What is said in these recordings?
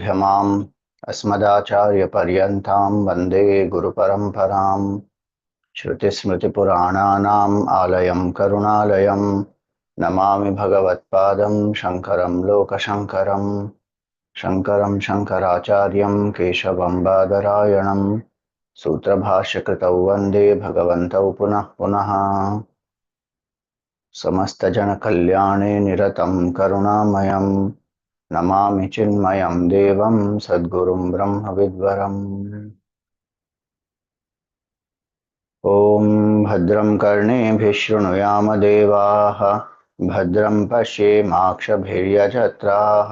मध्यमाम् अस्मदाचार्यपर्यन्तां वन्दे गुरुपरम्पराम् श्रुतिस्मृतिपुराणानाम् आलयं करुणालयं नमामि भगवत्पादं शङ्करं लोकशङ्करं शङ्करं शङ्कराचार्यं केशवं बादरायणं सूत्रभाष्यकृतौ वन्दे भगवन्तौ पुनः पुनः समस्तजनकल्याणे निरतं करुणामयं नमामि चिन्मयं देवं सद्गुरुं ब्रह्मविद्वरम्। ॐ भद्रं कर्णेभिः शृणुयाम देवाः भद्रं पश्येमाक्षभिर्यजत्राः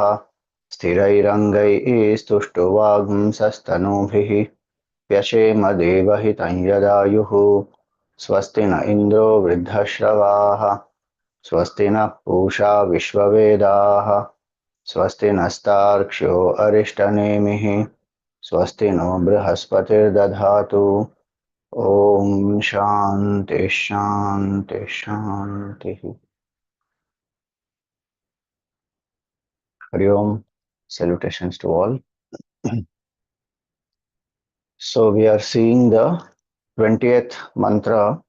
स्थिरैरङ्गैस्तुष्टुवागुंसस्तनूभिः व्यशेम देवहितं यदायुः स्वस्ति न इन्द्रो वृद्धश्रवाः स्वस्ति नः पूषा विश्ववेदाः स्वस्ति नस्तार्क्ष्यो अरिष्टनेमिः स्वस्ति नो बृहस्पतिर्दधातु। ॐ शान्ति शान्ति शान्तिः। Hari Om. Salutations to all. So we are seeing the 20th mantra.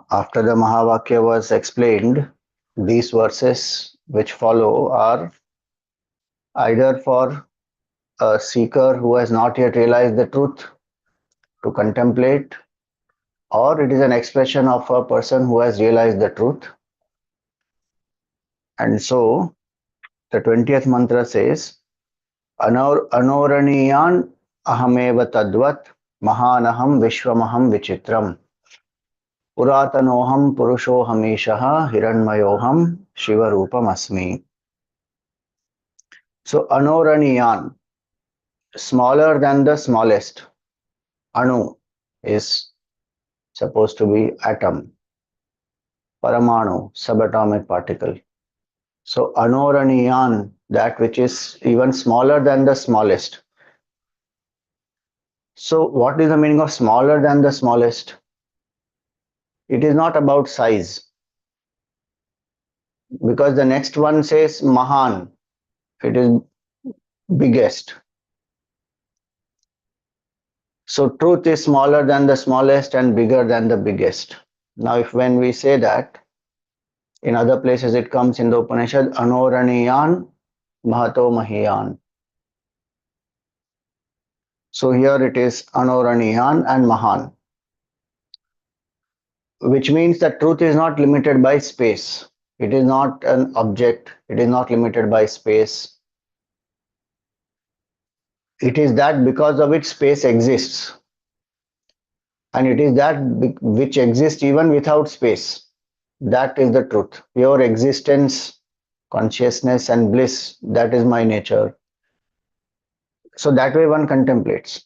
After the Mahavakya was explained, these verses which follow are either for a seeker who has not yet realized the truth to contemplate, or it is an expression of a person who has realized the truth. And so the 20th mantra says, Anoraniyan ahameva tadvat mahanaham vishwamaham vichitram puratanoham purushohamishaha hiranmayoham shivarupam asmi. So Anoraniyan, smaller than the smallest. Anu is supposed to be atom. Paramanu, subatomic particle. So Anoraniyan, that which is even smaller than the smallest. So what is the meaning of smaller than the smallest? It is not about size, because the next one says Mahan, it is biggest. So truth is smaller than the smallest and bigger than the biggest. Now when we say that, in other places it comes in the Upanishad, Anoraniyan Mahato Mahiyan. So here it is Anoraniyan and Mahan, which means that truth is not limited by space. It is not an object. It is not limited by space. It is that because of which space exists. And it is that which exists even without space. That is the truth. Pure existence, consciousness and bliss, that is my nature. So that way one contemplates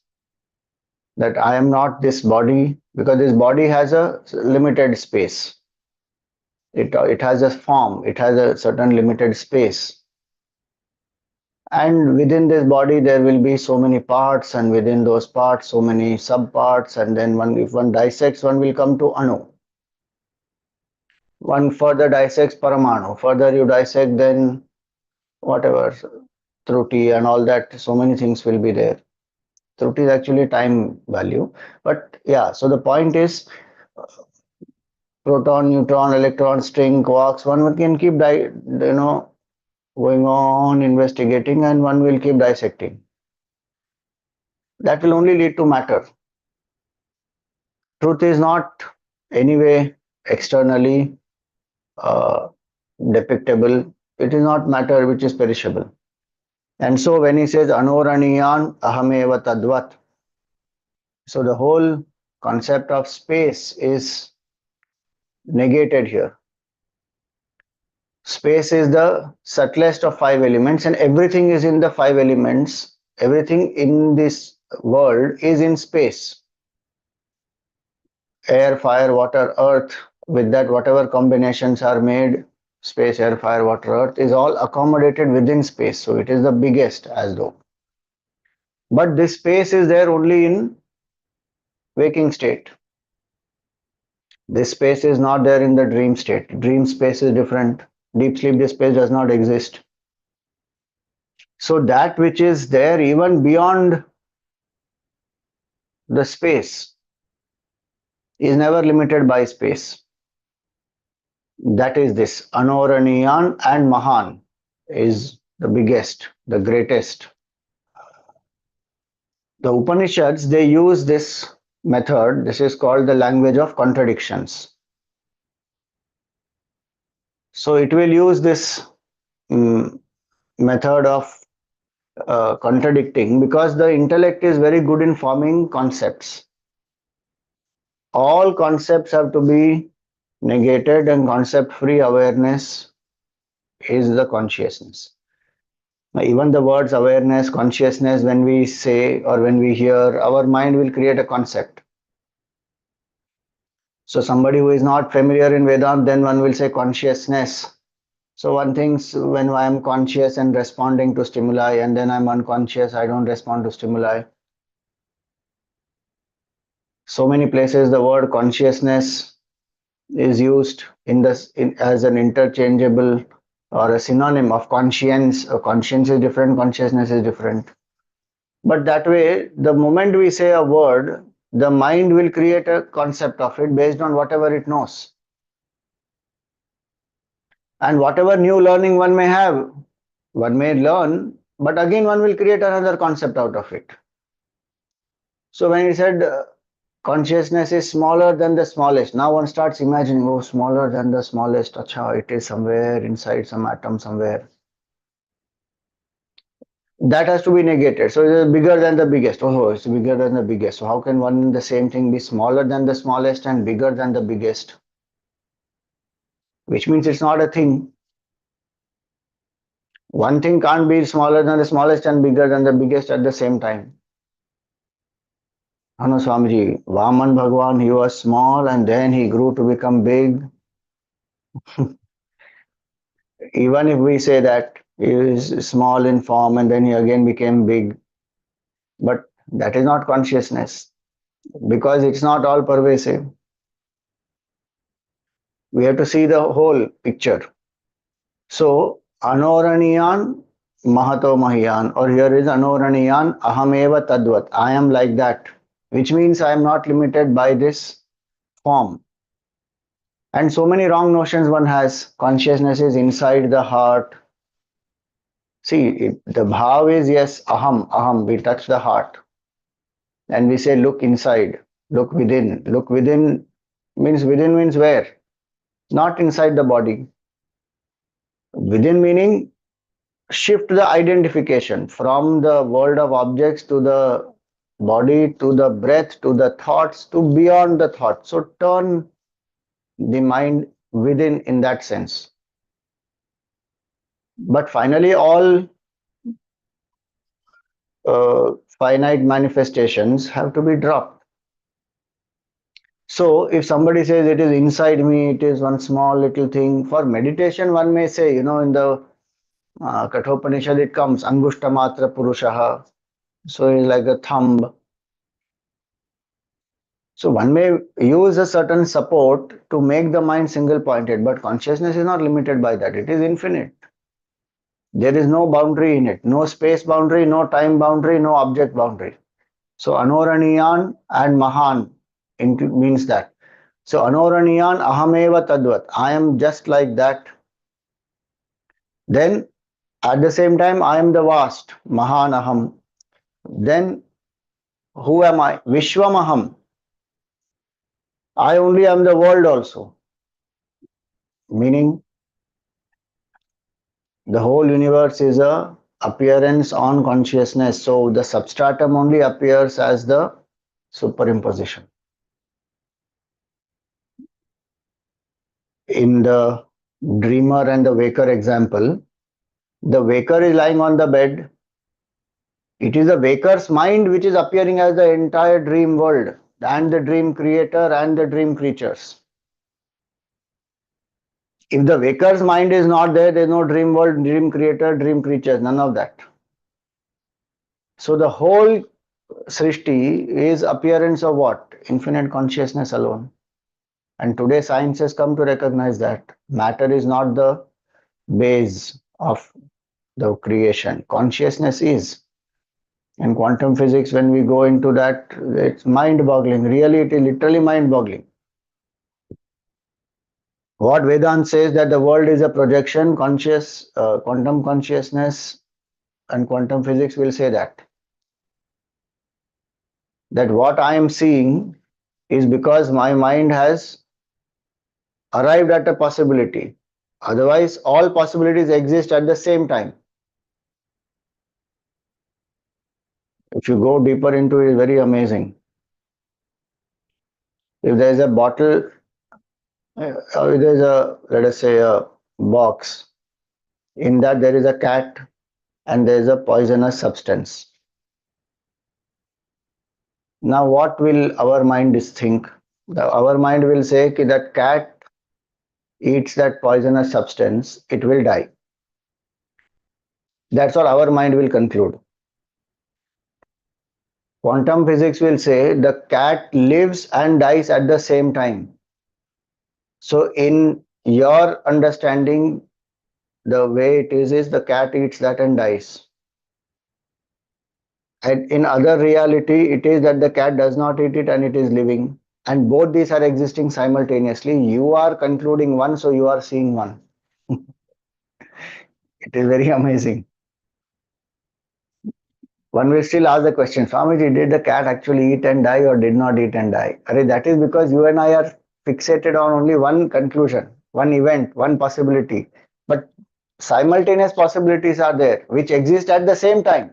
that I am not this body, because this body has a limited space. It has a form, it has a certain limited space. And within this body there will be so many parts, and within those parts so many subparts, and then if one dissects, one will come to Anu. One further dissects Paramanu. Further you dissect, then whatever, Truti and all that, so many things will be there. Truti is actually time value. But yeah, so the point is, proton, neutron, electron, string, quarks, one can keep going on investigating, and one will keep dissecting. That will only lead to matter. Truth is not anyway externally depictable. It is not matter which is perishable. And so when he says Anoraniyan ahameva tadvat, so the whole concept of space is negated here. Space is the subtlest of 5 elements, and everything is in the 5 elements. Everything in this world is in space. Air, fire, water, earth, with that whatever combinations are made, space, air, fire, water, earth, is all accommodated within space. So it is the biggest, as though. But this space is there only in waking state. This space is not there in the dream state. Dream space is different. Deep sleep, this space does not exist. So that which is there even beyond the space is never limited by space. That is this Anoraniyan and Mahan is the biggest, the greatest. The Upanishads, they use this method. This is called the language of contradictions. So it will use this mm, method of contradicting because the intellect is very good in forming concepts. All concepts have to be negated, and concept free awareness is the consciousness. Even the words awareness, consciousness, when we say or when we hear, our mind will create a concept. So somebody who is not familiar in Vedanta, then one will say consciousness. So one thinks when I am conscious and responding to stimuli, and then I'm unconscious, I don't respond to stimuli. So many places the word consciousness is used as an interchangeable or a synonym of conscience. Conscience is different, consciousness is different. But that way, the moment we say a word, the mind will create a concept of it based on whatever it knows. And whatever new learning one may have, one may learn, but again one will create another concept out of it. So when he said consciousness is smaller than the smallest, now one starts imagining, oh, smaller than the smallest, acha, it is somewhere inside some atom somewhere. That has to be negated. So it is bigger than the biggest. Oh, it's bigger than the biggest. So how can one the same thing be smaller than the smallest and bigger than the biggest? Which means it's not a thing. One thing can't be smaller than the smallest and bigger than the biggest at the same time. Hanu Swamiji, Vaman Bhagwan, he was small and then he grew to become big. Even if we say that he is small in form and then he again became big, but that is not consciousness because it's not all pervasive. We have to see the whole picture. So, Anoraniyan Mahato Mahiyan, or here is Anoraniyan Ahameva Tadvat. I am like that, which means I am not limited by this form. And so many wrong notions one has. Consciousness is inside the heart. See, the bhav is yes, aham, aham. We touch the heart and we say, look inside, look within. Look within means where? Not inside the body. Within meaning shift the identification from the world of objects to the body, to the breath, to the thoughts, to beyond the thought. So turn the mind within in that sense. But finally, all finite manifestations have to be dropped. So if somebody says it is inside me, it is one small little thing. For meditation, one may say, in the Kathopanishad, it comes Angushta Matra Purushaha. So it's like a thumb. So one may use a certain support to make the mind single pointed, but consciousness is not limited by that. It is infinite. There is no boundary in it, no space boundary, no time boundary, no object boundary. So Anoraniyan and Mahan means that. So Anoraniyan Ahameva Tadvat. I am just like that. Then at the same time, I am the vast, Mahan Aham. Then who am I? Vishwamaham. I only am the world also. Meaning the whole universe is a appearance on consciousness. So the substratum only appears as the superimposition. In the dreamer and the waker example, the waker is lying on the bed. It is the waker's mind which is appearing as the entire dream world and the dream creator and the dream creatures. If the waker's mind is not there, there is no dream world, dream creator, dream creatures, none of that. So the whole Srishti is appearance of what? Infinite consciousness alone. And today science has come to recognize that matter is not the base of the creation. Consciousness is. And quantum physics, when we go into that, it's mind boggling. Really, it is literally mind boggling. What Vedant says that the world is a projection, quantum consciousness and quantum physics will say that what I am seeing is because my mind has arrived at a possibility. Otherwise, all possibilities exist at the same time. If you go deeper into it, it's very amazing. If there is a bottle, or there is a, let us say, a box, in that there is a cat and there is a poisonous substance. Now, what will our mind think? Our mind will say that cat eats that poisonous substance, it will die. That's what our mind will conclude. Quantum physics will say the cat lives and dies at the same time. So, in your understanding, the way it is the cat eats that and dies. And in other reality, it is that the cat does not eat it and it is living. And both these are existing simultaneously. You are concluding one, so you are seeing one. It is very amazing. One will still ask the question, Swamiji, did the cat actually eat and die or did not eat and die? Arre, that is because you and I are fixated on only one conclusion, one event, one possibility. But simultaneous possibilities are there which exist at the same time.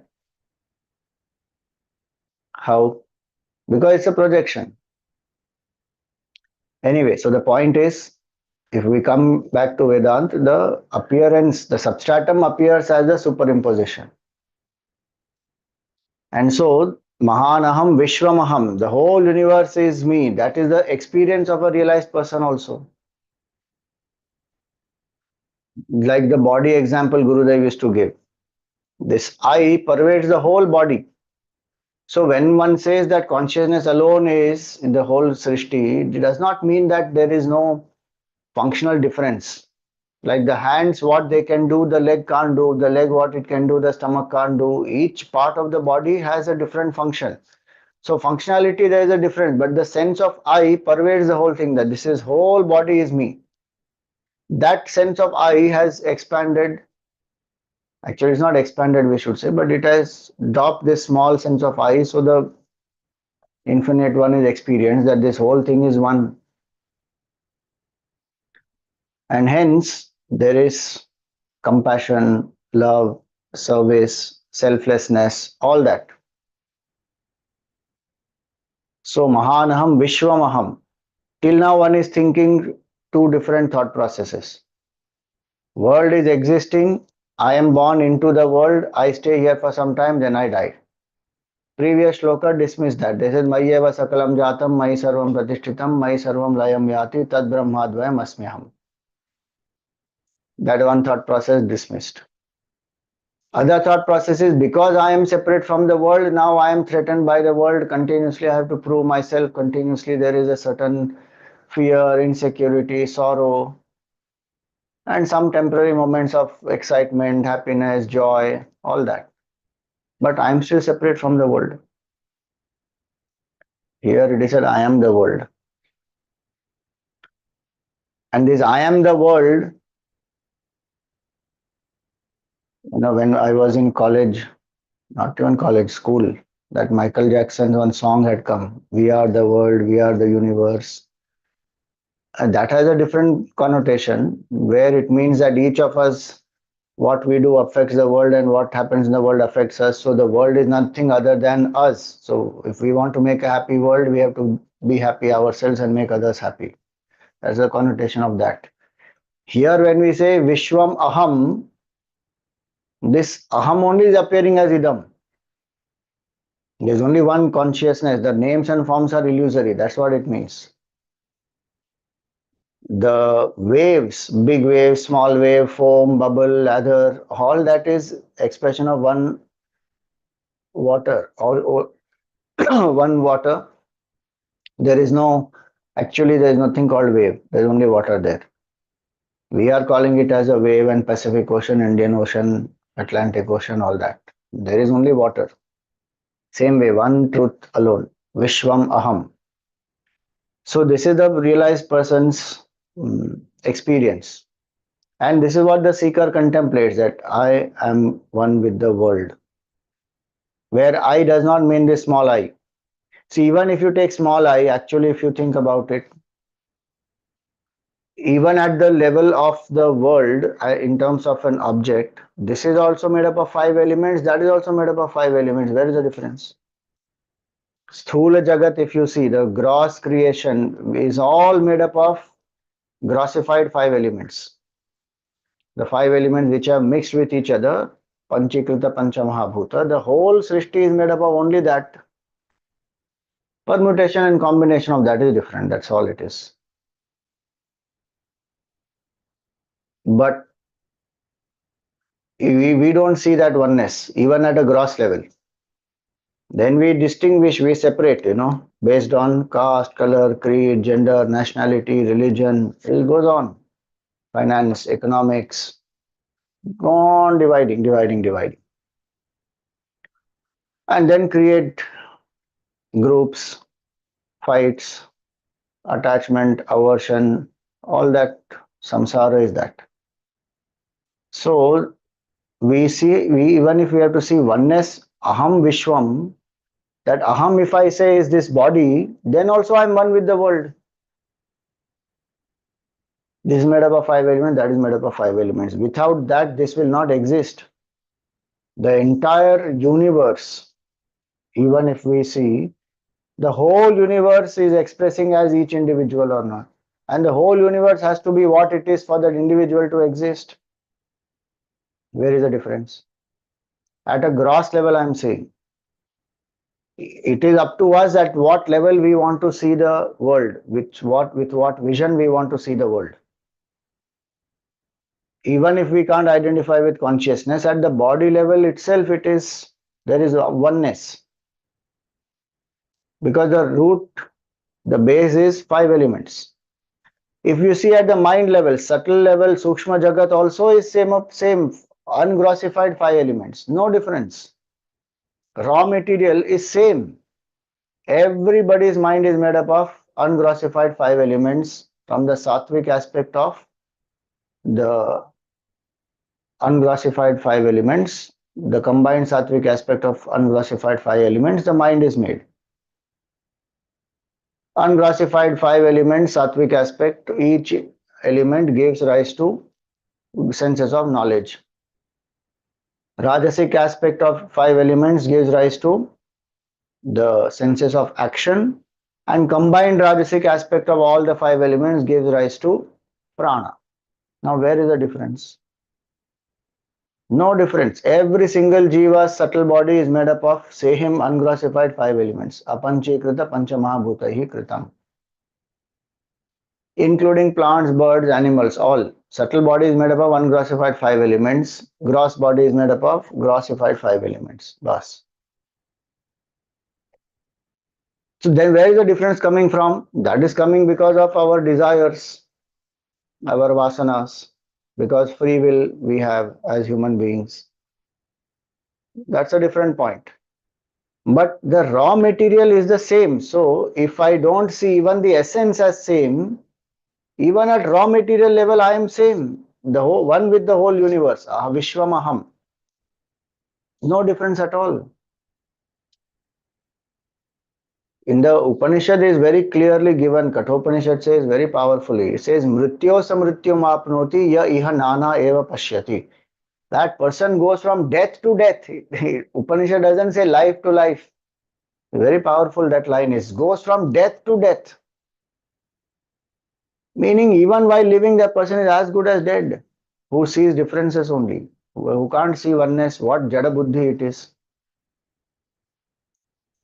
How? Because it's a projection. Anyway, so the point is, if we come back to Vedanta, the appearance, the substratum appears as a superimposition. And so, Mahanaham Vishwamaham, the whole universe is me. That is the experience of a realized person also. Like the body example Gurudev used to give. This I pervades the whole body. So when one says that consciousness alone is in the whole Srishti, it does not mean that there is no functional difference. Like the hands, what they can do, the leg can't do, the leg, what it can do, the stomach can't do. Each part of the body has a different function. So functionality, there is a difference, but the sense of I pervades the whole thing, that this is whole body is me. That sense of I has expanded. Actually, it's not expanded, we should say, but it has dropped this small sense of I. So the infinite one is experienced that this whole thing is one. And hence, there is compassion, love, service, selflessness, all that. So Mahanaham, Vishwamaham. Till now, one is thinking two different thought processes. World is existing. I am born into the world. I stay here for some time, then I die. Previous shloka dismissed that. This is Mayeva Sakalam Jatam, Mai Sarvam Pratishtitam, Mai Sarvam Layam Yati, Tad Brahmadvayam Asmyaham. That one thought process dismissed. Other thought processes, because I am separate from the world, now I am threatened by the world. Continuously, I have to prove myself. Continuously, there is a certain fear, insecurity, sorrow, and some temporary moments of excitement, happiness, joy, all that. But I am still separate from the world. Here it is said, I am the world. And this I am the world, when I was in college, not even college, school, that Michael Jackson's one song had come, We Are the World, We Are the Universe. And that has a different connotation where it means that each of us, what we do affects the world and what happens in the world affects us. So the world is nothing other than us. So if we want to make a happy world, we have to be happy ourselves and make others happy. That's the connotation of that. Here, when we say Vishwam Aham, this Aham only is appearing as Idam. There's only one consciousness. The names and forms are illusory. That's what it means. The waves, big wave, small wave, foam, bubble, lather, all that is expression of one water. All one water. There is no, actually, there is nothing called wave. There is only water there. We are calling it as a wave and Pacific Ocean, Indian Ocean, Atlantic Ocean, all that. There is only water. Same way, one truth alone. Vishwam Aham. So this is the realized person's experience. And this is what the seeker contemplates, that I am one with the world. Where I does not mean this small I. See, even if you take small I, actually, if you think about it, even at the level of the world, in terms of an object, this is also made up of five elements, that is also made up of five elements. Where is the difference? Sthula Jagat, if you see, the gross creation is all made up of grossified five elements. The five elements which are mixed with each other, Panchikrita Panchamahabhuta, the whole Srishti is made up of only that. Permutation and combination of that is different, that's all it is. But we don't see that oneness, even at a gross level. Then we distinguish, we separate, based on caste, color, creed, gender, nationality, religion, it goes on. Finance, economics, go on dividing, dividing, dividing. And then create groups, fights, attachment, aversion, all that. Samsara is that. So we even if we have to see oneness, aham vishwam, that aham, if I say, is this body, then also I'm one with the world. This is made up of five elements, that is made up of five elements. Without that, this will not exist. The entire universe, even if we see, the whole universe is expressing as each individual or not. And the whole universe has to be what it is for that individual to exist. Where is the difference? At a gross level, I'm saying. It is up to us at what level we want to see the world, with what vision we want to see the world. Even if we can't identify with consciousness, at the body level itself, there is a oneness. Because the root, the base is five elements. If you see at the mind level, subtle level, Sukshma Jagat also is same ungrossified five elements. No difference. Raw material is same. Everybody's mind is made up of ungrossified five elements from the sattvic aspect of the unglossified five elements, the combined sattvic aspect of unglossified five elements, the mind is made. Unglossified five elements, sattvic aspect, each element gives rise to senses of knowledge. Rajasic aspect of five elements gives rise to the senses of action, and combined Rajasic aspect of all the five elements gives rise to prana. Now, where is the difference? No difference. Every single jiva's subtle body is made up of same ungrossified five elements. Apanchikrita Panchamahabhutaihi Kritam. Including plants, birds, animals, all. Subtle body is made up of ungrossified five elements. Gross body is made up of grossified five elements. Bas. So then where is the difference coming from? That is coming because of our desires, our vasanas, because free will we have as human beings. That's a different point. But the raw material is the same. So if I don't see even the essence as same, even at raw material level, I am same. The whole one with the whole universe. Vishwamaham. No difference at all. In the Upanishad is very clearly given. Kathopanishad says very powerfully. It says Mrityo samrityum apnoti ya iha nana eva pashyati. That person goes from death to death. Upanishad doesn't say life to life. Very powerful that line is. Goes from death to death. Meaning, even while living, that person is as good as dead. Who sees differences only. Who can't see oneness, what Jada Buddhi it is.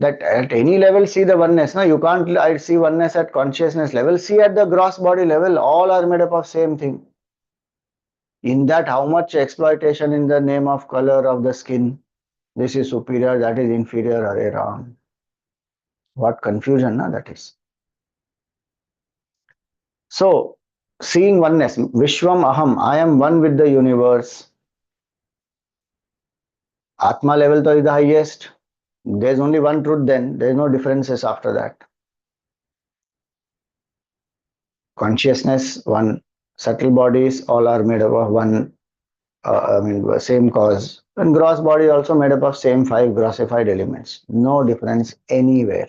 That at any level see the oneness. No? You can't see oneness at consciousness level. See at the gross body level, all are made up of same thing. In that, how much exploitation in the name of color of the skin. This is superior, that is inferior, Hare Ram. What confusion, na, that is. So, seeing oneness, Vishwam Aham, I am one with the universe. Atma level to is the highest. There's only one truth then. There's no differences after that. Consciousness, one. Subtle bodies, all are made up of one, same cause. And gross body also made up of same five grossified elements. No difference anywhere.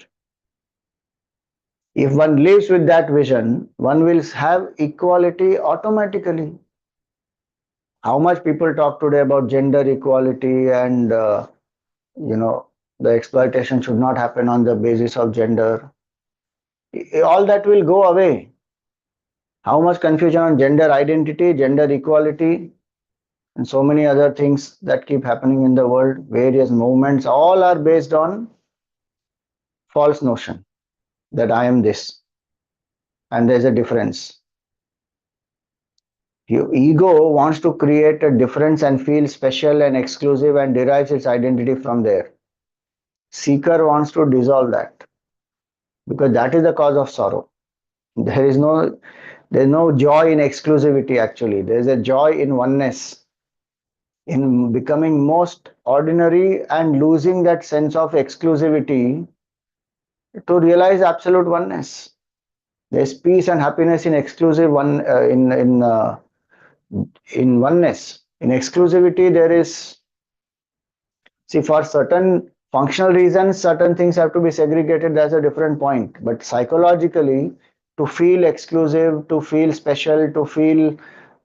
If one lives with that vision, one will have equality automatically. How much people talk today about gender equality and you know the exploitation should not happen on the basis of gender. All that will go away. How much confusion on gender identity, gender equality, and so many other things that keep happening in the world. Various movements, all are based on false notion that I am this and there's a difference. Your ego wants to create a difference and feel special and exclusive and derives its identity from there. Seeker wants to dissolve that because that is the cause of sorrow. There is no joy in exclusivity actually. There is a joy in oneness, in becoming most ordinary and losing that sense of exclusivity to realize absolute oneness. There is peace and happiness in exclusive one in oneness. In exclusivity, there is, see, for certain functional reasons, certain things have to be segregated. That's a different point. But psychologically, to feel exclusive, to feel special, to feel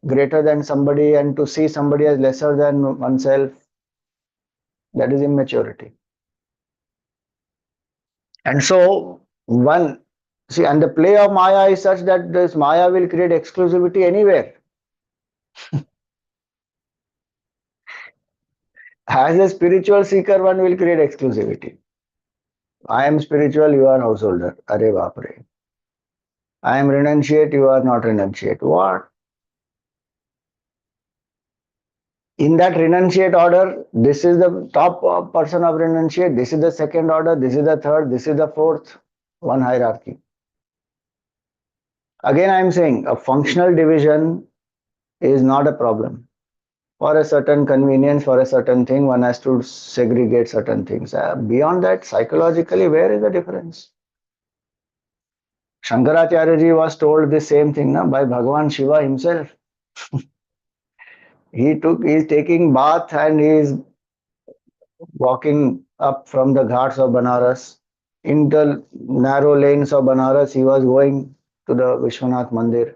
greater than somebody, and to see somebody as lesser than oneself, that is immaturity. And so, one, see, and the play of Maya is such that this Maya will create exclusivity anywhere. As a spiritual seeker, one will create exclusivity. I am spiritual, you are householder. Are Bapre. I am renunciate, you are not renunciate. What? In that renunciate order, this is the top person of renunciate, this is the second order, this is the third, this is the fourth. One hierarchy. Again, I am saying a functional division is not a problem. For a certain convenience, for a certain thing, one has to segregate certain things. Beyond that, psychologically, where is the difference? Shankaracharya was told the same thing by Bhagavan Shiva himself. He's taking bath and he's walking up from the ghats of Banaras. In the narrow lanes of Banaras, he was going to the Vishwanath Mandir.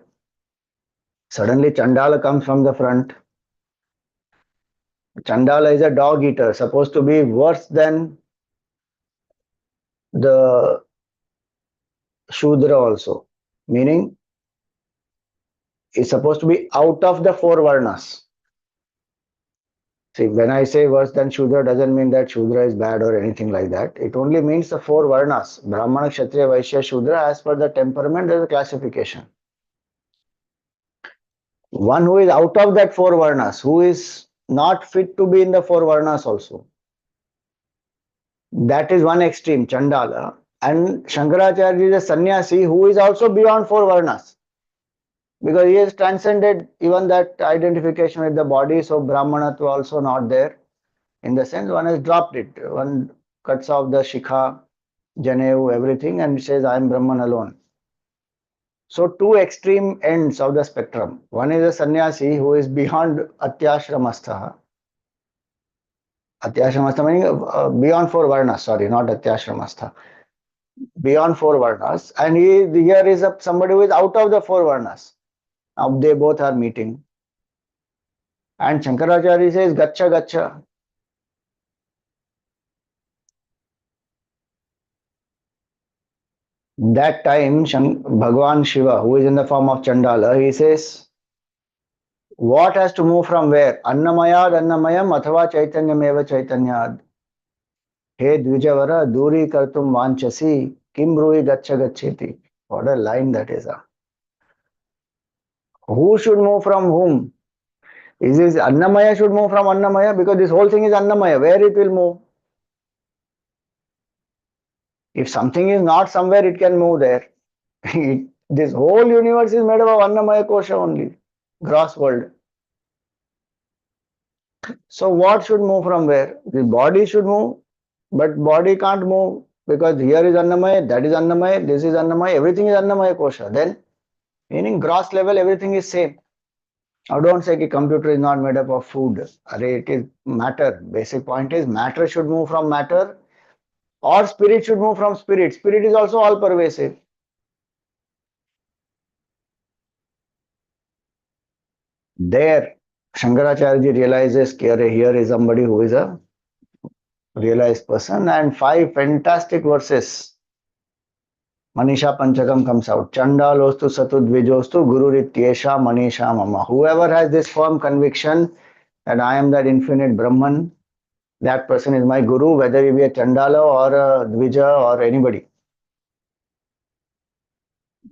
Suddenly, Chandala comes from the front. Chandala is a dog eater, supposed to be worse than the Shudra also. Meaning, is supposed to be out of the four Varnas. See, when I say worse than Shudra, doesn't mean that Shudra is bad or anything like that. It only means the four Varnas. Brahmana, Kshatriya, Vaishya, Shudra, as per the temperament, there is a classification. One who is out of that four Varnas, who is not fit to be in the four Varnas also. That is one extreme, Chandala. And Shankaracharya is a sannyasi who is also beyond four Varnas. Because he has transcended even that identification with the body, so Brahmanatva also not there. In the sense, one has dropped it. One cuts off the shikha, janev, everything, and says, I am Brahman alone. So, two extreme ends of the spectrum. One is a sannyasi who is beyond atyashramastha. Atyashramastha meaning beyond four varnas, sorry, not atyashramastha. Beyond four varnas. And here is somebody who is out of the four varnas. Now, they both are meeting. And Shankaracharya says, Gacha, Gacha. That time, Bhagavan Shiva, who is in the form of Chandala, he says, what has to move from where? Annamayad Annamayam Athava Chaitanyam Eva Chaitanyad. He Dvijavara Duri Kartum Vanchasi Kim Rui Gacha Gacheti. What a line that is. Who should move from whom? Is this Annamaya should move from Annamaya? Because this whole thing is Annamaya. Where it will move? If something is not somewhere, it can move there. This whole universe is made up of Annamaya Kosha only. Gross world. So what should move from where? The body should move, but body can't move because here is Annamaya, that is Annamaya, this is Annamaya, everything is Annamaya kosha. Then, meaning gross level, everything is same. Now don't say that computer is not made up of food. Array, it is matter. Basic point is matter should move from matter or spirit should move from spirit. Spirit is also all pervasive. There, Shankaracharya realizes here is somebody who is a realized person, and five fantastic verses. Manisha Panchakam comes out. Chandalostu Satudvijostu Gururityesha Manisha Mama. Whoever has this firm conviction that I am that infinite Brahman, that person is my guru, whether he be a Chandala or a Dvija or anybody.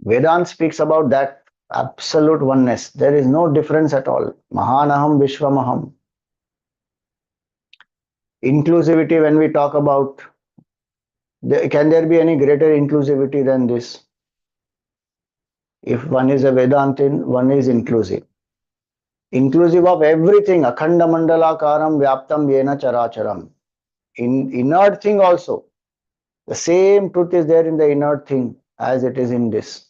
Vedanta speaks about that absolute oneness. There is no difference at all. Mahanaham Vishwamaham. Inclusivity, when we talk about, can there be any greater inclusivity than this? If one is a Vedantin, one is inclusive. Inclusive of everything. Akhanda Mandala Karam Vyaptam Yena Characharam. In inert thing also. The same truth is there in the inert thing as it is in this.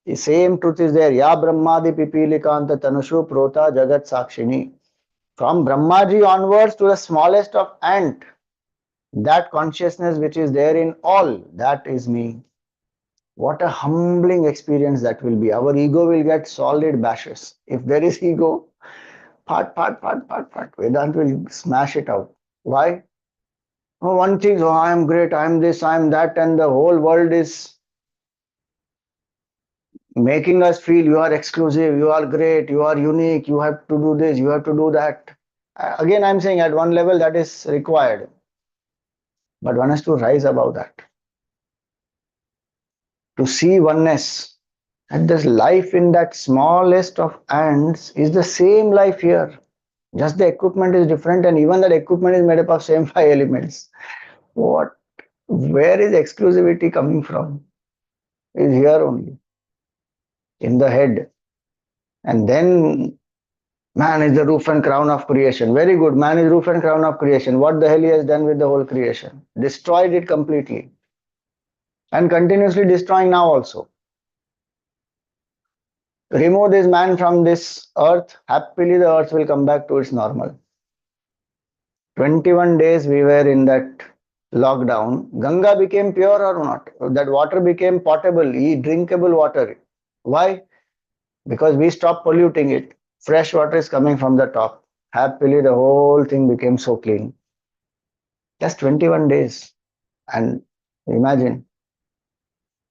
The same truth is there. Ya Brahmadi Pipilikanta Tanushu Prota Jagat Sakshini. From Brahmaji onwards to the smallest of ant, that consciousness which is there in all, that is me. What a humbling experience that will be. Our ego will get solid bashes. If there is ego, part. Vedanta will smash it out. Why? Oh, one thinks, oh, I am great, I am this, I am that, and the whole world is making us feel you are exclusive, you are great, you are unique, you have to do this, you have to do that. Again, I'm saying at one level that is required, but one has to rise above that. To see oneness, and this life in that smallest of ants is the same life here. Just the equipment is different, and even that equipment is made up of same five elements. What? Where is exclusivity coming from? Is here only in the head, and then man is the roof and crown of creation. Very good. Man is roof and crown of creation. What the hell he has done with the whole creation? Destroyed it completely, and continuously destroying now also. Remove this man from this earth, happily the earth will come back to its normal. 21 days we were in that lockdown. Ganga became pure or not? That water became potable, drinkable water. Why? Because we stopped polluting it. Fresh water is coming from the top. Happily the whole thing became so clean. Just 21 days. And imagine.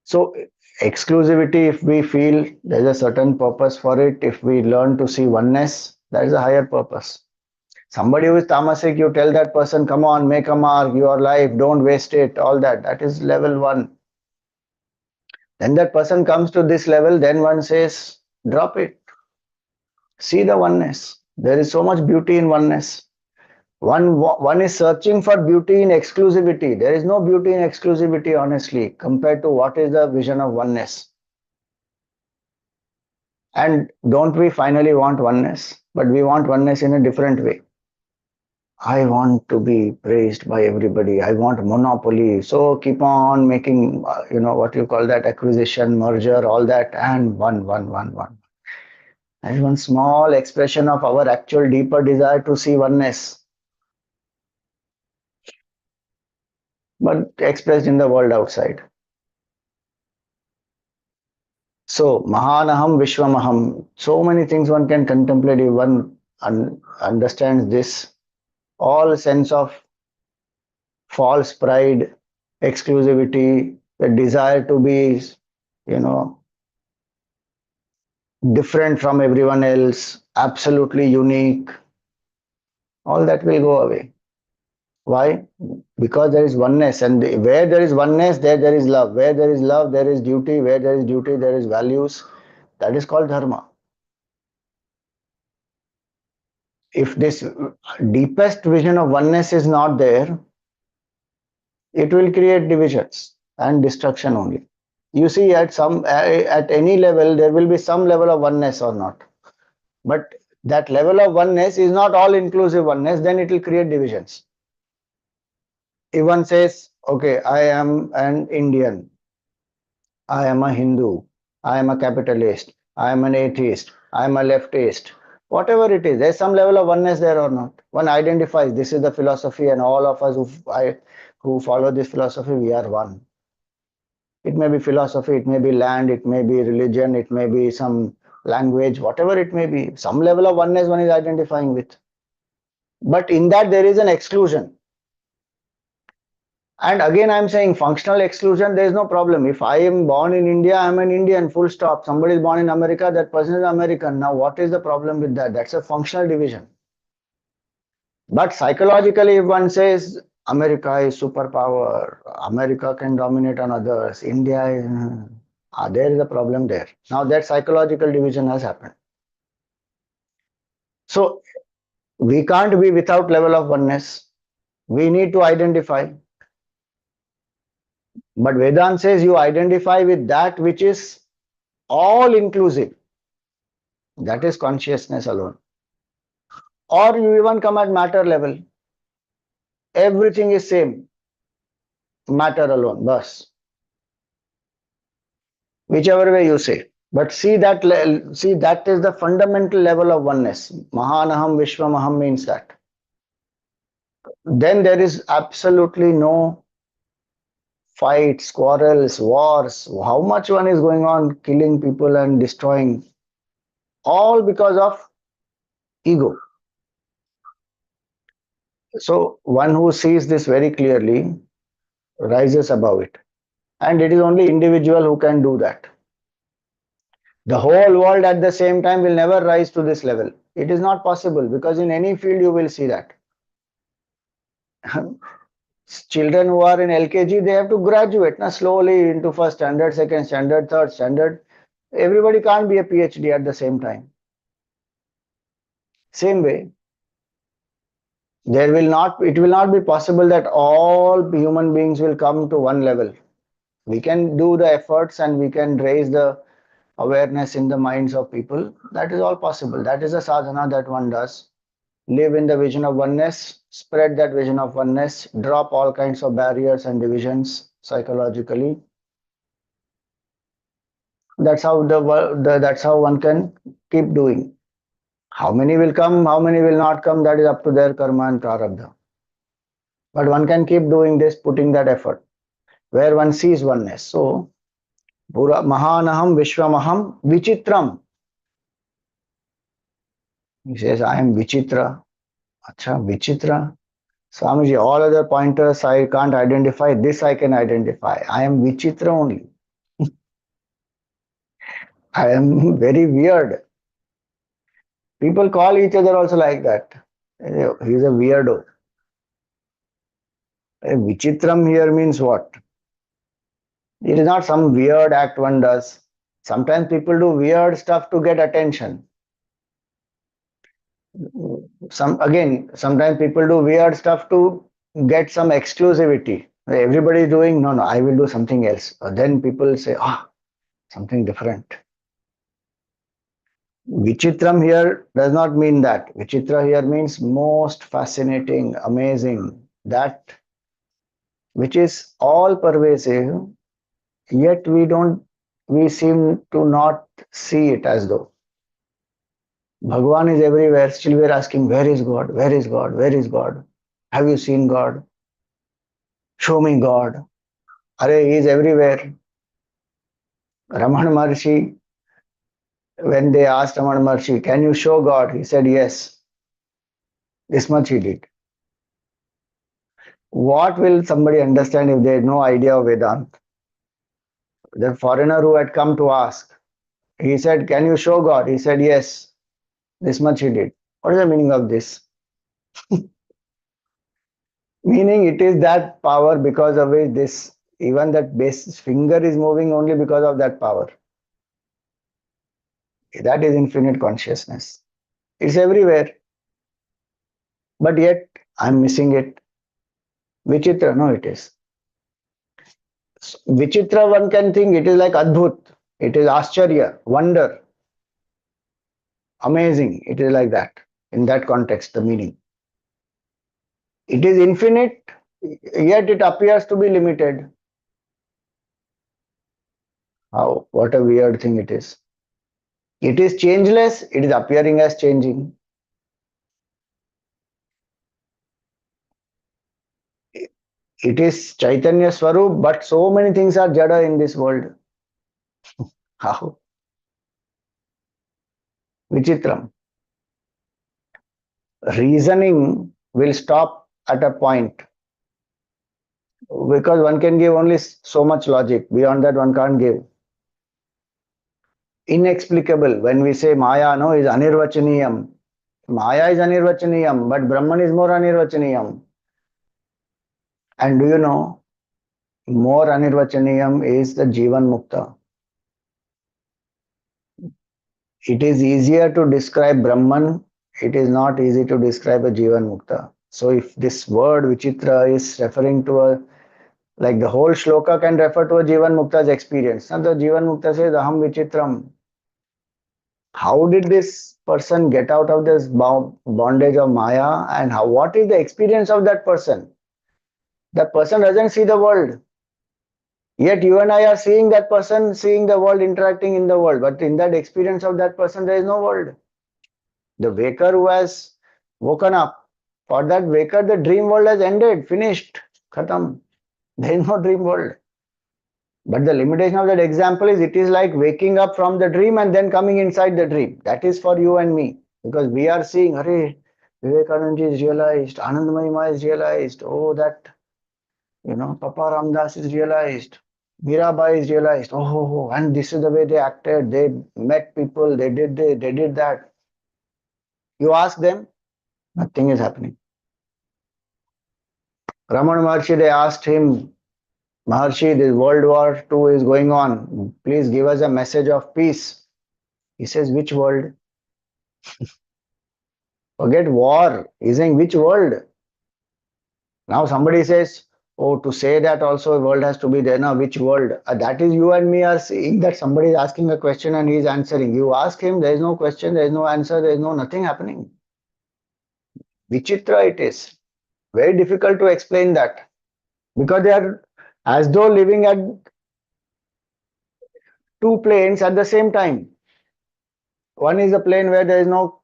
So exclusivity, if we feel there's a certain purpose for it, if we learn to see oneness, that is a higher purpose. Somebody who is tamasic, you tell that person, come on, make a mark, your life, don't waste it, all that. That is level one. Then that person comes to this level, then one says, drop it. See the oneness. There is so much beauty in oneness. One is searching for beauty in exclusivity. There is no beauty in exclusivity, honestly, compared to what is the vision of oneness. And don't we finally want oneness? But we want oneness in a different way. I want to be praised by everybody. I want monopoly. So keep on making, what you call that, acquisition, merger, all that, and one. That is one small expression of our actual deeper desire to see oneness, but expressed in the world outside. So, Mahanaham Vishwamaham. So many things one can contemplate if one understands this. All sense of false pride, exclusivity, the desire to be, you know, different from everyone else, absolutely unique, all that will go away. Why? Because there is oneness, and where there is oneness, there is love. Where there is love, there is duty. Where there is duty, there is values. That is called dharma. If this deepest vision of oneness is not there, it will create divisions and destruction only. You see, at any level, there will be some level of oneness or not. But That level of oneness is not all inclusive oneness, then it will create divisions. If one says, okay, I am an Indian, I am a Hindu, I am a capitalist, I am an atheist, I am a leftist, whatever it is, there's some level of oneness there or not. One identifies this is the philosophy, and all of us who follow this philosophy, we are one. It may be philosophy, it may be land, it may be religion, it may be some language, whatever it may be, some level of oneness one is identifying with. But in that, there is an exclusion. And again, I'm saying functional exclusion, there is no problem. If I am born in India, I'm an Indian, full stop. Somebody is born in America, that person is American. Now, what is the problem with that? That's a functional division. But psychologically, if one says America is superpower, America can dominate on others, India is, there is a problem there. Now, that psychological division has happened. So, we can't be without level of oneness. We need to identify. But Vedanta says you identify with that which is all inclusive. That is consciousness alone. Or you even come at matter level. Everything is same. Matter alone. Bas. Whichever way you say. But see that is the fundamental level of oneness. Mahanaham Vishwamaham means that. Then there is absolutely no fights, quarrels, wars. How much one is going on killing people and destroying. All because of ego. So one who sees this very clearly rises above it. And it is only individual who can do that. The whole world at the same time will never rise to this level. It is not possible because in any field you will see that. Children who are in LKG, they have to graduate slowly into first standard, second standard, third standard. Everybody can't be a PhD at the same time. Same way, it will not be possible that all human beings will come to one level. We can do the efforts and we can raise the awareness in the minds of people. That is all possible. That is a sadhana that one does. Live in the vision of oneness, spread that vision of oneness, drop all kinds of barriers and divisions psychologically. That's how that's how one can keep doing. How many will come, how many will not come, that is up to their karma and prarabdha. But one can keep doing this, putting that effort, where one sees oneness. So, Mahanaham Vishwamaham Vichitram. He says, I am Vichitra. Acha, Vichitra. Swamiji, all other pointers I can't identify. This I can identify. I am Vichitra only. I am very weird. People call each other also like that. He's a weirdo. Vichitram here means what? It is not some weird act one does. Sometimes people do weird stuff to get attention. Sometimes people do weird stuff to get some exclusivity. Everybody is doing, no, I will do something else. Then people say, something different. Vichitram here does not mean that. Vichitra here means most fascinating, amazing, that which is all pervasive, yet we seem to not see it as though. Bhagwan is everywhere, still we are asking, where is God? Where is God? Where is God? Have you seen God? Show me God. Are he is everywhere. Ramana Maharshi, when they asked Ramana Maharshi, can you show God? He said, yes. This much he did. What will somebody understand if they had no idea of Vedanta? The foreigner who had come to ask, he said, can you show God? He said, yes. This much he did. What is the meaning of this? Meaning it is that power because of which this, even that base finger is moving only because of that power. That is infinite consciousness. It's everywhere. But yet, I'm missing it. Vichitra, no, it is. Vichitra, one can think it is like Adbhut. It is Ascharya, wonder. Amazing. It is like that. In that context, the meaning. It is infinite, yet it appears to be limited. How? What a weird thing it is. It is changeless, it is appearing as changing. It is Chaitanya Swarup, but so many things are Jada in this world. How? Vichitram. Reasoning will stop at a point because one can give only so much logic. Beyond that, one can't give. Inexplicable. When we say Maya, no, is anirvachaniyam. Maya is anirvachaniyam, but Brahman is more anirvachaniyam. And do you know, more anirvachaniyam is the Jivan Mukta. It is easier to describe Brahman, it is not easy to describe a Jivan Mukta. So if this word Vichitra is referring to a, like the whole shloka can refer to a Jivan Mukta's experience. Now the Jivan Mukta says Aham Vichitram. How did this person get out of this bondage of Maya, and how, what is the experience of that person? That person doesn't see the world. Yet you and I are seeing that person, seeing the world, interacting in the world. But in that experience of that person, there is no world. The waker who has woken up, for that waker, the dream world has ended, finished, khatam. There is no dream world. But the limitation of that example is it is like waking up from the dream and then coming inside the dream. That is for you and me. Because we are seeing, Hare, Vivekananda is realized, Anandamayi Ma is realized, oh, that, Papa Ramdas is realized, Mirabai is realized, and this is the way they acted, they met people, they did that. You ask them, nothing is happening. Ramana Maharshi, they asked him, Maharshi, this World War II is going on. Please give us a message of peace. He says, which world? Forget war. He's saying, which world? Now somebody says, oh, to say that also a world has to be there. Now, which world? That is you and me are seeing that somebody is asking a question and he is answering. You ask him, there is no question, there is no answer, there is no nothing happening. Vichitra it is. Very difficult to explain that. Because they are as though living at two planes at the same time. One is a plane where there is no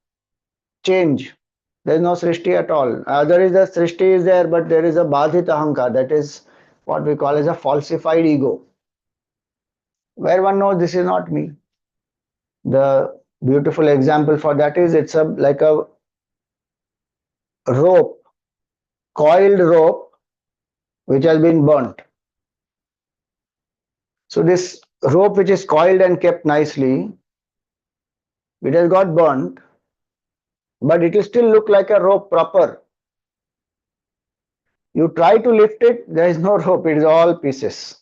change. There is no srishti at all. Other is the srishti is there, but there is a badhit ahankar. That is what we call as a falsified ego. Where one knows this is not me. The beautiful example for that is it's like a rope, coiled rope, which has been burnt. So this rope which is coiled and kept nicely, it has got burnt, but it will still look like a rope proper. You try to lift it, there is no rope, it is all pieces.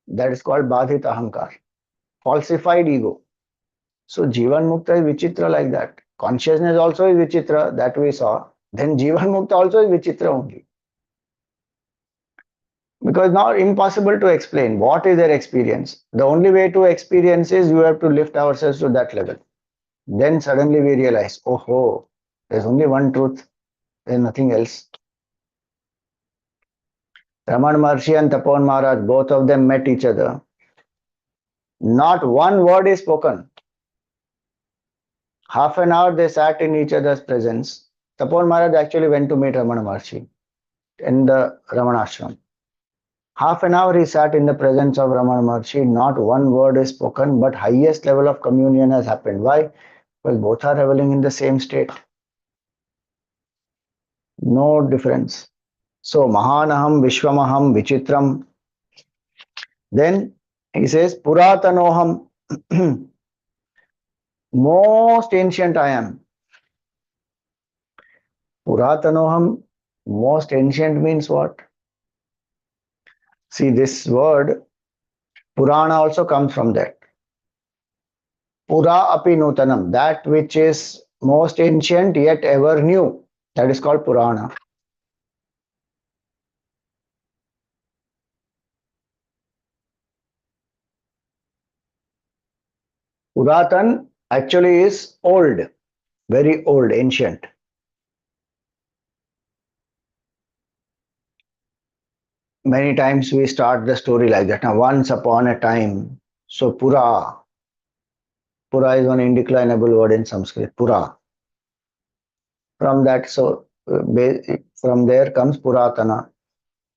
That is called Badhit Ahankar, falsified ego. So Jivan Mukta is Vichitra like that. Consciousness also is Vichitra, that we saw. Then Jivan Mukta also is Vichitra only. Because now impossible to explain what is their experience. The only way to experience is you have to lift ourselves to that level. Then suddenly we realize, oh, there's only one truth, there's nothing else. Ramana Maharshi and Tapan Maharaj, both of them met each other. Not one word is spoken. Half an hour they sat in each other's presence. Tapan Maharaj actually went to meet Ramana Maharshi in the Ramanashram. Half an hour he sat in the presence of Ramana Maharshi. Not one word is spoken, but highest level of communion has happened. Why? Because both are reveling in the same state. No difference. So, Mahanaham, Vishwamaham, Vichitram. Then he says, Puratanoham, most ancient I am. Puratanoham, most ancient means what? See, this word Purana also comes from that. Pura api nutanam, that which is most ancient yet ever new. That is called Purana. Puratan actually is old, very old, ancient. Many times we start the story like that. Now, once upon a time, so Pura is one indeclinable word in Sanskrit, Pura. From that, from there comes Puratana,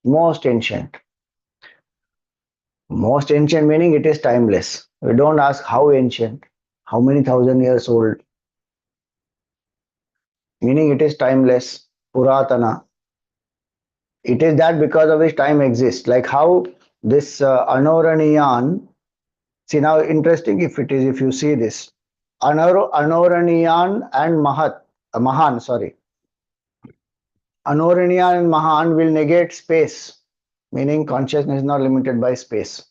most ancient. Most ancient meaning it is timeless. We don't ask how ancient, how many thousand years old, meaning it is timeless, Puratana. It is that because of which time exists. Like how this Anoraniyan, see now interesting if it is, if you see this, Anoraniyan and Mahan, sorry. Anoraniyan and Mahan will negate space, meaning consciousness is not limited by space.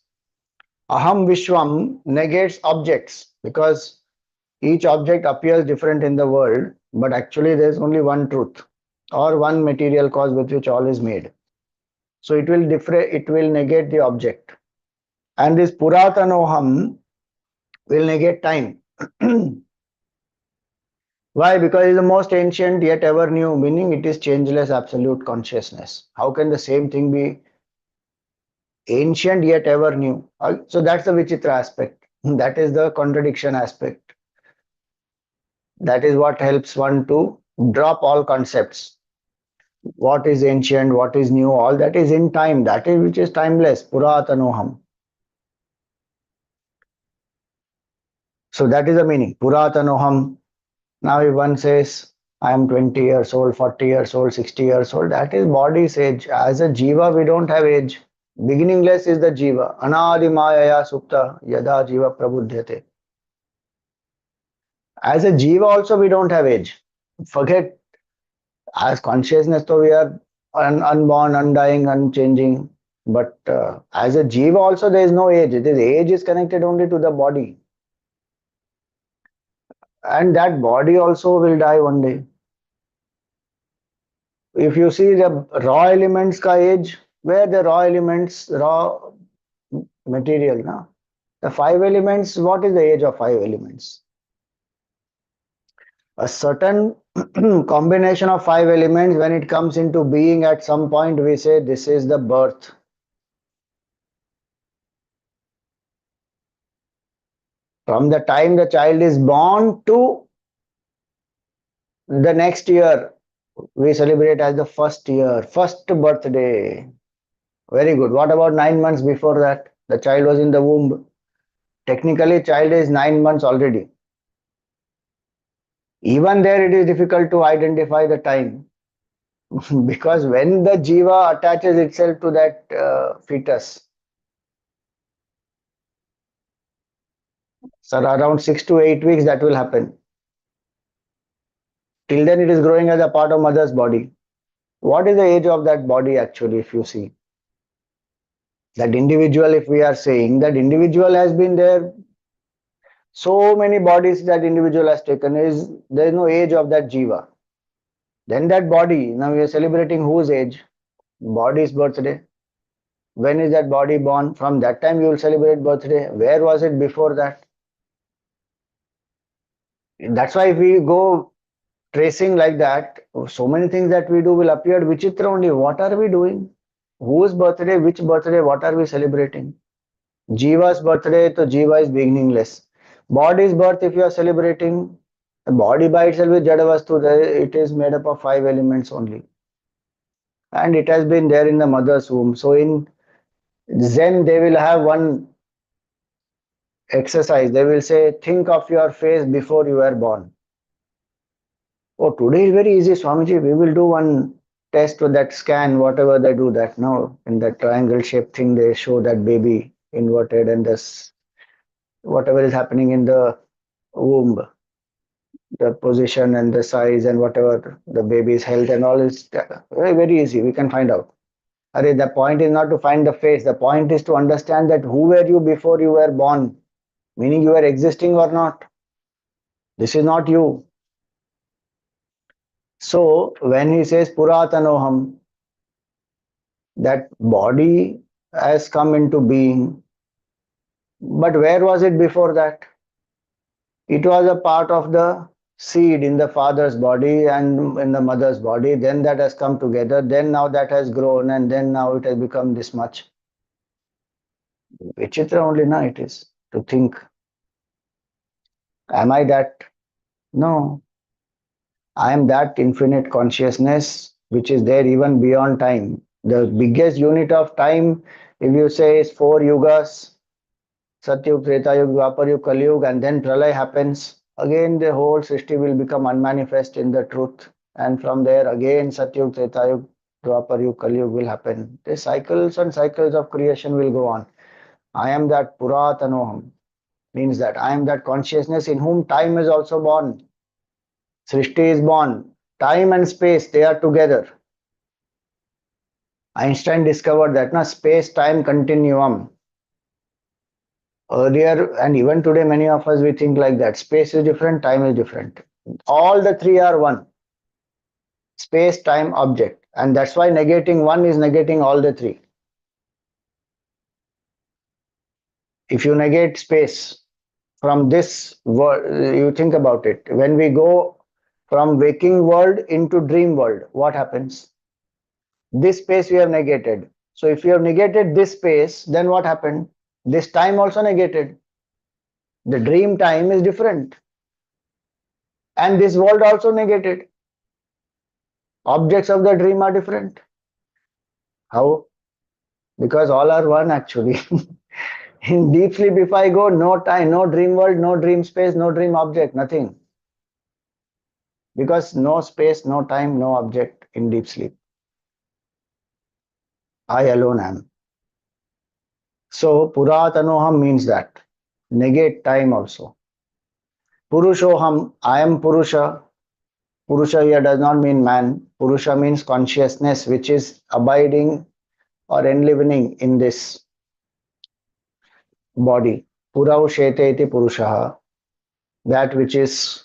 Aham Vishwam negates objects because each object appears different in the world, but actually there is only one truth or one material cause with which all is made. So it will negate the object. And this Puratanoham will negate time. Why? Because it is the most ancient yet ever new, meaning it is changeless absolute consciousness. How can the same thing be ancient yet ever new? So that's the Vichitra aspect. That is the contradiction aspect. That is what helps one to drop all concepts. What is ancient, what is new, all that is in time. That is which is timeless. Puratanoham. So that is the meaning. Puratanoham. Now if one says, I am 20 years old, 40 years old, 60 years old, that is body's age. As a jiva, we don't have age. Beginningless is the jiva. Anadi mayaya supta yada jiva prabudhyate. As a jiva also we don't have age. Forget as consciousness, so we are unborn, undying, unchanging. But as a jiva also there is no age. This age is connected only to the body. And that body also will die one day. If you see the raw elements ka age, where the raw elements, raw material, na? The five elements, what is the age of five elements? A certain combination of five elements, when it comes into being at some point, we say this is the birth. From the time the child is born to the next year, we celebrate as the first year, first birthday. Very good. What about 9 months before that? The child was in the womb. Technically, child is 9 months already. Even there, it is difficult to identify the time because when the jiva attaches itself to that fetus, so around 6 to 8 weeks, that will happen. Till then, it is growing as a part of mother's body. What is the age of that body actually, if you see? That individual, if we are saying that individual has been there, so many bodies that individual has taken, is there is no age of that jiva. Then that body, now we are celebrating whose age? Body's birthday. When is that body born? From that time you will celebrate birthday. Where was it before that? That's why if we go tracing like that, so many things that we do will appear vichitra only. What are we doing? Whose birthday, which birthday, what are we celebrating? Jiva's birthday, so Jiva is beginningless. Body's birth, if you are celebrating, the body by itself is Jadavastu, it is made up of five elements only. And it has been there in the mother's womb. So in Zen, they will have one exercise. They will say, think of your face before you were born. Oh, today is very easy, Swamiji. We will do one test with that scan, whatever they do that now. In that triangle shaped thing, they show that baby inverted and this whatever is happening in the womb, the position and the size and whatever the baby's health and all is very, very easy. We can find out. The point is not to find the face. The point is to understand that who were you before you were born, meaning you were existing or not. This is not you. So when he says Puratanoham, that body has come into being, but where was it before that? It was a part of the seed in the father's body and in the mother's body. Then that has come together. Then now that has grown, and then now it has become this much. Vichitra only now it is to think, am I that? No, I am that infinite consciousness which is there even beyond time. The biggest unit of time, if you say, is four yugas: Satyug, Treta Yug, Dwapar Yug, Kali Yug, and then Pralay happens. Again, the whole Srishti will become unmanifest in the truth. And from there, again, Satyug, Treta Yug, Dwapar Yug, Kali Yug will happen. The cycles and cycles of creation will go on. I am that Puratanoham, means that I am that consciousness in whom time is also born. Srishti is born. Time and space, they are together. Einstein discovered that na space-time continuum. Earlier and even today, many of us we think like that. Space is different, time is different. All the three are one. Space, time, object. And that's why negating one is negating all the three. If you negate space from this world, you think about it. When we go from waking world into dream world, what happens? This space we have negated. So if you have negated this space, then what happened? This time also negated. The dream time is different. And this world also negated. Objects of the dream are different. How? Because all are one actually. In deep sleep, if I go, no time, no dream world, no dream space, no dream object, nothing. Because no space, no time, no object in deep sleep. I alone am. So Puratanoham means that. Negate time also. Purushoham, I am Purusha. Purusha here does not mean man. Purusha means consciousness which is abiding or enlivening in this body. Puraushete iti Purushaha. That which is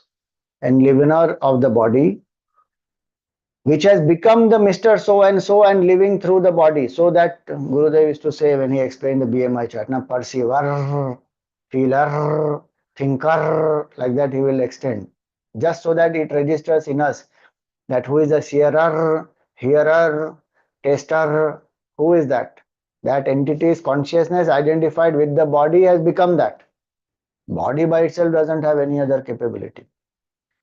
enlivener of the body, which has become the Mr. So and living through the body. So that Gurudev used to say when he explained the BMI chart, na perceiver, feeler, thinker, like that he will extend. Just so that it registers in us that who is the seerer, hearer, taster, who is that? That entity's consciousness identified with the body has become that. Body by itself doesn't have any other capability.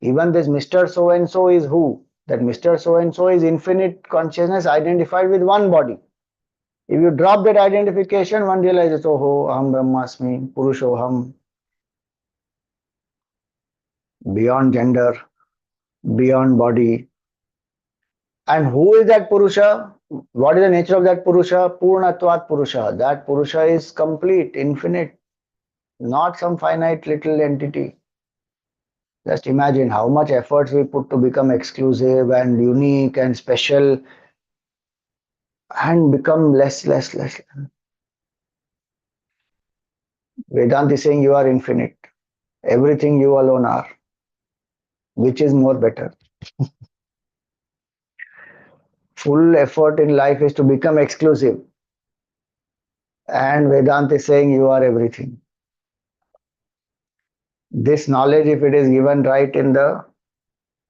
Even this Mr. So and so is who? That Mr. So and so is infinite consciousness identified with one body. If you drop that identification, one realizes, oh, Aham Brahmasmi, Purushoham, beyond gender, beyond body. And who is that Purusha? What is the nature of that Purusha? Purnatvat Purusha. That Purusha is complete, infinite, not some finite little entity. Just imagine how much efforts we put to become exclusive and unique and special and become less. Vedanta is saying you are infinite. Everything you alone are. Which is more better? Full effort in life is to become exclusive. And Vedanta is saying you are everything. This knowledge, if it is given right in the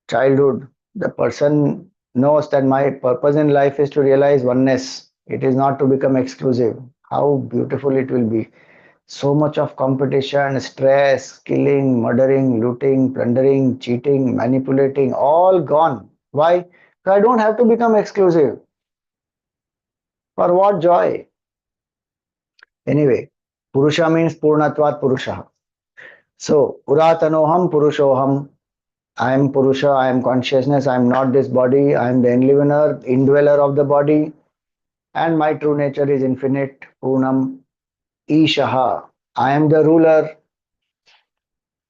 childhood, the person knows that my purpose in life is to realize oneness. It is not to become exclusive. How beautiful it will be. So much of competition, stress, killing, murdering, looting, plundering, cheating, manipulating, all gone. Why? So I don't have to become exclusive. For what joy? Anyway, Purusha means Purnatvat Purusha. So, Puratanoham Purushoham. I am Purusha, I am consciousness, I am not this body, I am the enlivener, indweller of the body, and my true nature is infinite, Purnam Ishaha. I am the ruler.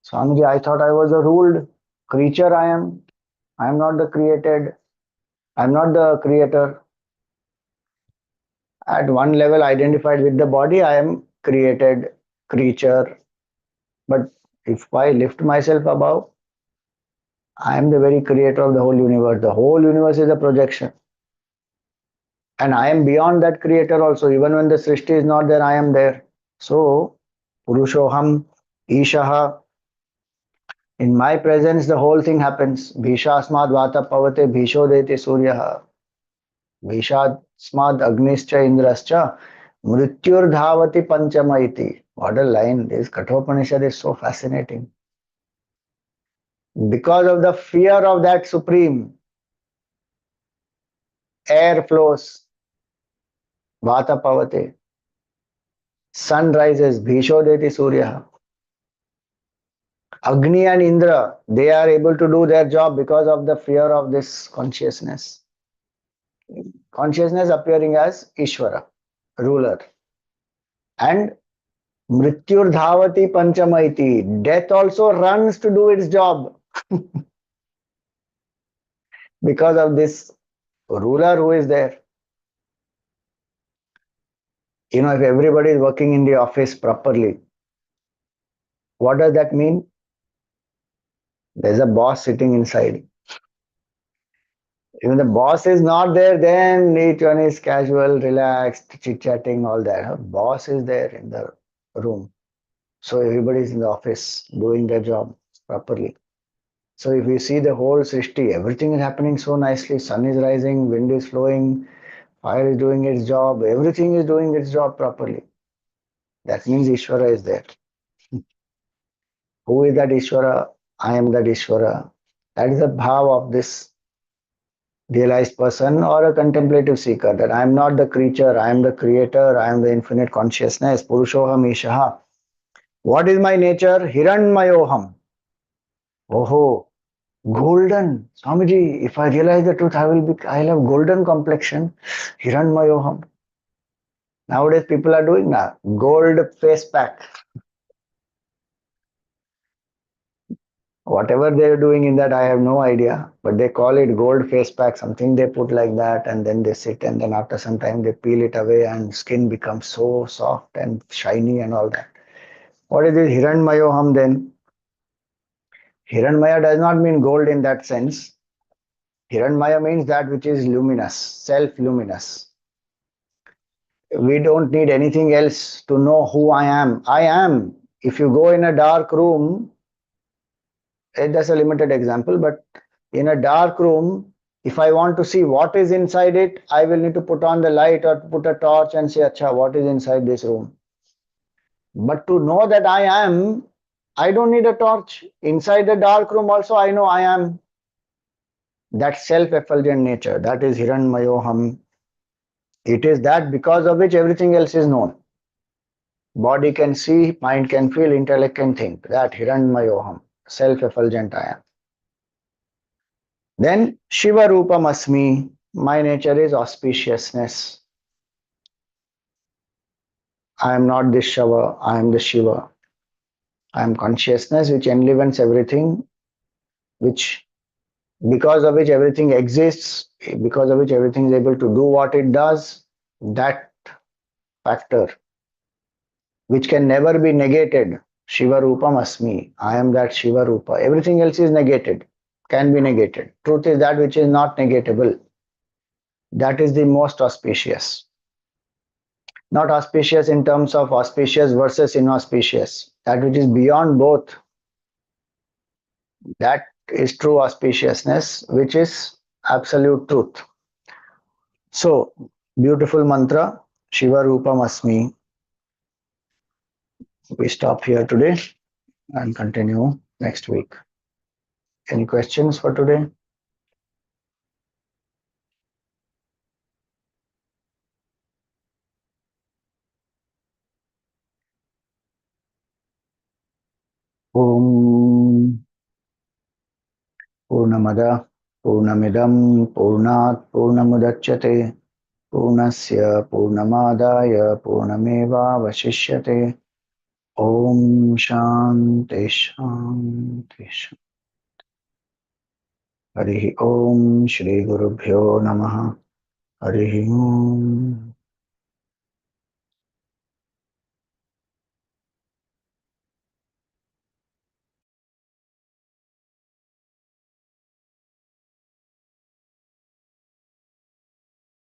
Swamiji, I thought I was a ruled creature. I am. I am not the created. I am not the creator. At one level, identified with the body, I am created creature. But if I lift myself above, I am the very creator of the whole universe. The whole universe is a projection. And I am beyond that creator also. Even when the Srishti is not there, I am there. So, Purushoham, Ishaha, In my presence, the whole thing happens. Bhishasmad vata pavate bhisho dete suryaha. Bhishasmad agnischa indrascha mrityur dhavati panchama iti. What a line. This Kathopanishad is so fascinating. Because of the fear of that supreme, air flows, vata pavate, sun rises, bhisho deti surya. Agni and Indra, they are able to do their job because of the fear of this consciousness. Consciousness appearing as Ishvara, ruler. And Mrityur Dhavati Panchamaiti, death also runs to do its job because of this ruler who is there. You know, if everybody is working in the office properly, what does that mean? There's a boss sitting inside. Even the boss is not there, then each one is casual, relaxed, chit-chatting, all that. Boss is there in the room. So everybody is in the office doing their job properly. So if you see the whole Srishti, everything is happening so nicely. Sun is rising, wind is flowing, fire is doing its job, everything is doing its job properly. That means Ishvara is there. Who is that Ishvara? I am that Ishvara. That is the bhav of this realized person or a contemplative seeker, that I am not the creature, I am the creator, I am the infinite consciousness. Purushoham Ishaha. What is my nature? Hiranmayoham. Oh, golden. Swamiji, if I realize the truth, I'll have golden complexion. Hiranmayoham. Nowadays people are doing that. Gold face pack. Whatever they're doing in that, I have no idea. But they call it gold face pack, something they put like that, and then they sit, and then after some time they peel it away, and skin becomes so soft and shiny and all that. What is this Hiranmayoham then? Hiranmaya does not mean gold in that sense. Hiranmaya means that which is luminous, self-luminous. We don't need anything else to know who I am. I am. If you go in a dark room, that's a limited example, but in a dark room, if I want to see what is inside it, I will need to put on the light or put a torch and say, Acha, what is inside this room? But to know that I am, I don't need a torch. Inside the dark room also, I know I am. That self-effulgent nature, that is Hiranmayoham. It is that because of which everything else is known. Body can see, mind can feel, intellect can think. That Hiranmayoham, self-effulgent I am. Then Shiva Rupam Asmi, my nature is auspiciousness. I am not this Shiva, I am the Shiva. I am consciousness which enlivens everything, which because of which everything exists, because of which everything is able to do what it does. That factor which can never be negated. Shiva Rupam Asmi. I am that Shiva Rupa. Everything else is negated, can be negated. Truth is that which is not negatable. That is the most auspicious. Not auspicious in terms of auspicious versus inauspicious. That which is beyond both. That is true auspiciousness, which is absolute truth. So, beautiful mantra, Shiva Rupam Asmi. We stop here today and continue next week. Any questions for today? Om Purnamada Purnamidam Purnat Purnamudachyate Purnasya Purnamadaya Purnameva Vashishyate Om Shanti Shanti Shanti. Harihi Om Shri Gurubhyo Namaha Harihi Om.